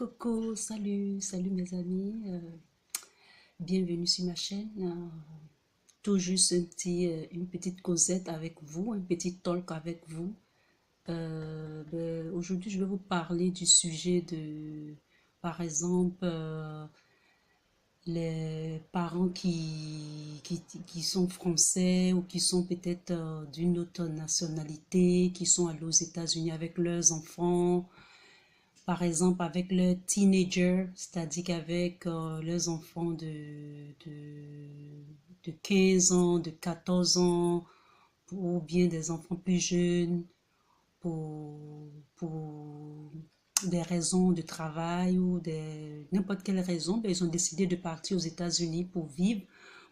Coucou, salut mes amis, bienvenue sur ma chaîne. Tout juste une petite causette avec vous, un petit talk avec vous. Aujourd'hui, je vais vous parler du sujet de, par exemple, les parents qui sont français ou qui sont peut-être d'une autre nationalité, qui sont allés aux États-Unis avec leurs enfants, par exemple avec leurs teenagers, c'est-à-dire qu'avec leurs enfants de 15 ans, de 14 ans, ou bien des enfants plus jeunes, pour des raisons de travail ou n'importe quelle raison, ben, ils ont décidé de partir aux États-Unis pour vivre,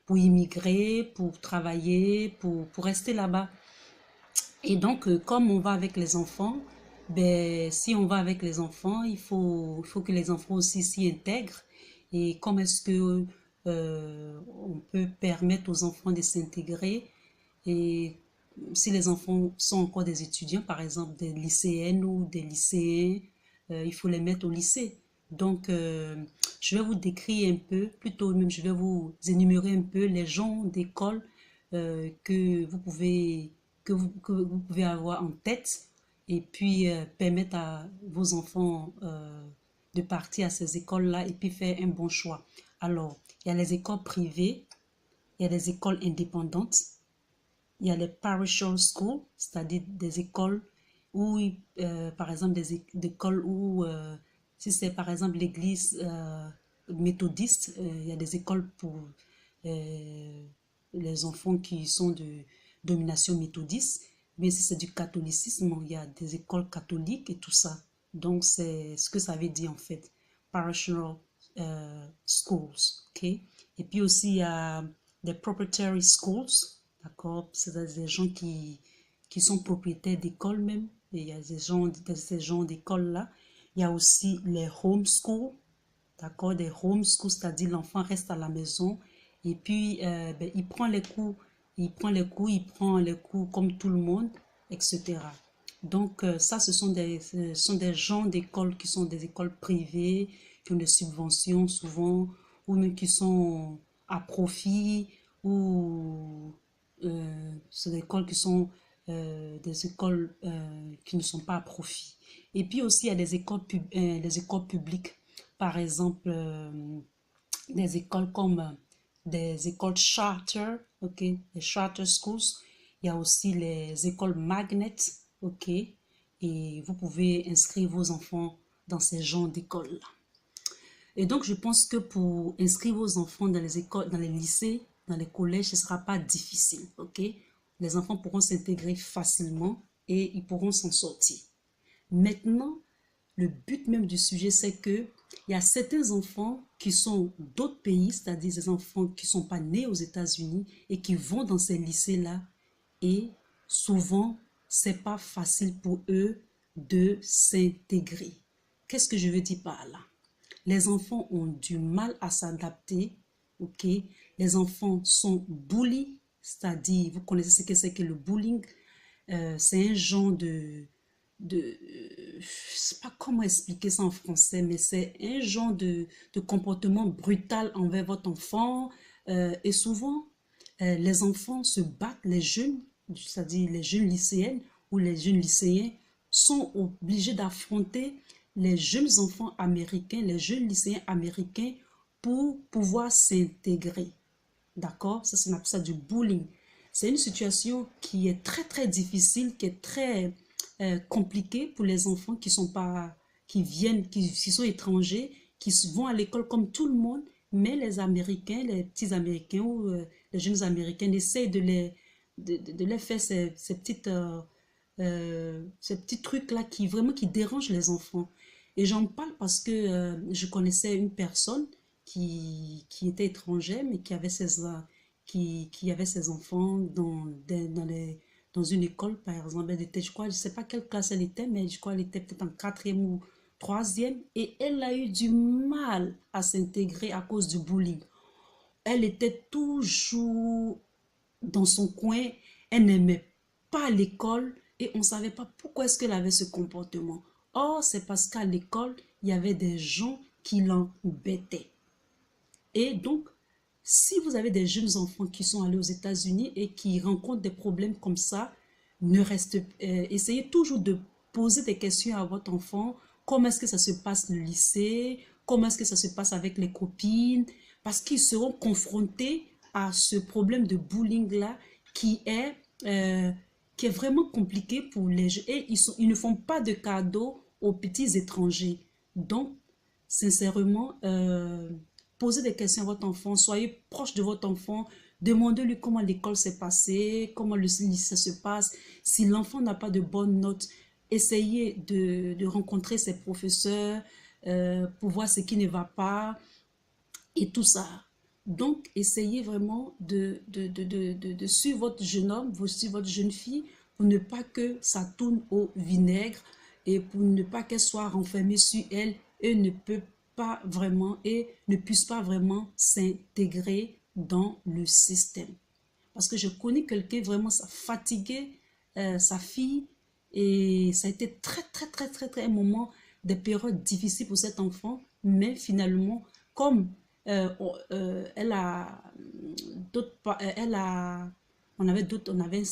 pour immigrer, pour travailler, pour rester là-bas. Et donc, comme on va avec les enfants, ben, si on va avec les enfants, il faut que les enfants aussi s'y intègrent. Et comment est-ce que on peut permettre aux enfants de s'intégrer? Et si les enfants sont encore des étudiants, par exemple des lycéennes ou des lycéens, il faut les mettre au lycée. Donc, je vais vous décrire un peu, plutôt même je vais vous énumérer un peu les genres d'écoles que que vous pouvez avoir en tête et puis permettre à vos enfants de partir à ces écoles-là et puis faire un bon choix. Alors, il y a les écoles privées, il y a les écoles indépendantes, il y a les parochial schools, c'est-à-dire des écoles où, par exemple, des écoles où, si c'est par exemple l'église méthodiste, il y a des écoles pour euh, les enfants qui sont de domination méthodiste. Mais si c'est du catholicisme, il y a des écoles catholiques et tout ça. Donc, c'est ce que ça veut dire en fait. Parochial schools, ok? Et puis aussi, il y a des proprietary schools, d'accord? C'est des gens qui sont propriétaires d'écoles même. Et il y a ces gens d'écoles-là. Il y a aussi les homeschool, d'accord? Des homeschool, c'est-à-dire l'enfant reste à la maison et puis ben, il prend les cours comme tout le monde, etc. Donc ça, ce sont des gens d'écoles qui sont des écoles privées, qui ont des subventions souvent, ou même qui sont à profit, ou c'est des écoles qui sont des écoles qui ne sont pas à profit. Et puis aussi, il y a des écoles publiques, par exemple, des écoles comme des écoles charter, ok, les charter schools. Il y a aussi les écoles magnet, ok, et vous pouvez inscrire vos enfants dans ces genres d'écoles-là. Et donc, je pense que pour inscrire vos enfants dans les écoles, dans les lycées, dans les collèges, ce ne sera pas difficile, ok? Les enfants pourront s'intégrer facilement et ils pourront s'en sortir. Maintenant, le but même du sujet, c'est que il y a certains enfants qui sont d'autres pays, c'est-à-dire des enfants qui ne sont pas nés aux États-Unis et qui vont dans ces lycées-là. Et souvent, c'est pas facile pour eux de s'intégrer. Qu'est-ce que je veux dire par là? Les enfants ont du mal à s'adapter, ok? Les enfants sont bullies, c'est-à-dire, vous connaissez ce que c'est que le bullying, c'est un genre je sais pas comment expliquer ça en français, mais c'est un genre de comportement brutal envers votre enfant. Et souvent, les enfants se battent, les jeunes, c'est-à-dire les jeunes lycéennes ou les jeunes lycéens, sont obligés d'affronter les jeunes enfants américains, les jeunes lycéens américains pour pouvoir s'intégrer. D'accord? Ça, on appelle ça du bullying. C'est une situation qui est très, très difficile, qui est très compliquée pour les enfants qui sont pas, qui viennent, qui sont étrangers, qui vont à l'école comme tout le monde, mais les Américains, les petits Américains ou les jeunes Américains essayent de les faire ces petits trucs-là qui vraiment qui dérangent les enfants. Et j'en parle parce que je connaissais une personne qui était étrangère, mais qui avait ses enfants dans une école, par exemple. Elle était, je crois, je ne sais pas quelle classe elle était, mais je crois qu'elle était peut-être en quatrième ou troisième. Et elle a eu du mal à s'intégrer à cause du bullying. Elle était toujours dans son coin, elle n'aimait pas l'école et on ne savait pas pourquoi est-ce qu'elle avait ce comportement. Or, c'est parce qu'à l'école, il y avait des gens qui l'embêtaient. Et donc, si vous avez des jeunes enfants qui sont allés aux États-Unis et qui rencontrent des problèmes comme ça, essayez toujours de poser des questions à votre enfant. Comment est-ce que ça se passe le lycée? Comment est-ce que ça se passe avec les copines? Parce qu'ils seront confrontés à ce problème de bullying-là qui est, euh, qui est vraiment compliqué pour les jeunes. Et ils ne font pas de cadeaux aux petits étrangers. Donc, sincèrement, posez des questions à votre enfant, soyez proche de votre enfant, demandez-lui comment l'école s'est passée, comment le lycée se passe. Si l'enfant n'a pas de bonnes notes, essayez de rencontrer ses professeurs pour voir ce qui ne va pas et tout ça. Donc, essayez vraiment de suivre votre jeune homme, de suivre votre jeune fille pour ne pas que ça tourne au vinaigre et pour ne pas qu'elle soit renfermée sur elle et ne peut pas vraiment et ne puisse pas vraiment s'intégrer dans le système. Parce que je connais quelqu'un vraiment, ça fatiguait sa fille et ça a été très un moment, des périodes difficiles pour cet enfant. Mais finalement, comme elle a d'autres, on avait d'autres, on avait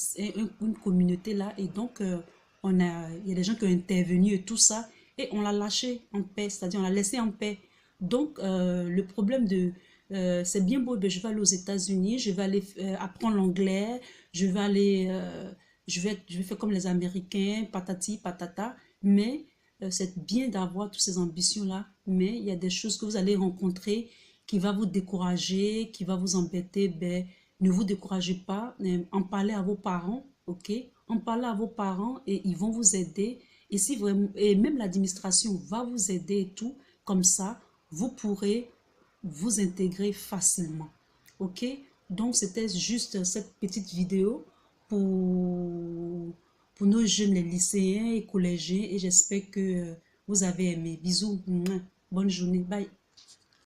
une communauté là et donc il y a des gens qui ont intervenu et tout ça et on l'a lâché en paix, c'est-à-dire on l'a laissé en paix. Donc le problème de c'est bien beau, ben, je vais aller aux États-Unis, je vais aller apprendre l'anglais, je vais aller, je vais faire comme les Américains, patati, patata, mais c'est bien d'avoir toutes ces ambitions-là, mais il y a des choses que vous allez rencontrer qui va vous décourager, qui va vous embêter, ben, ne vous découragez pas, en parlez à vos parents, ok? En parlez à vos parents et ils vont vous aider. Et, si vraiment, et même l'administration va vous aider et tout, comme ça, vous pourrez vous intégrer facilement. Ok? Donc, c'était juste cette petite vidéo pour nos jeunes les lycéens et collégiens et j'espère que vous avez aimé. Bisous. Bonne journée. Bye.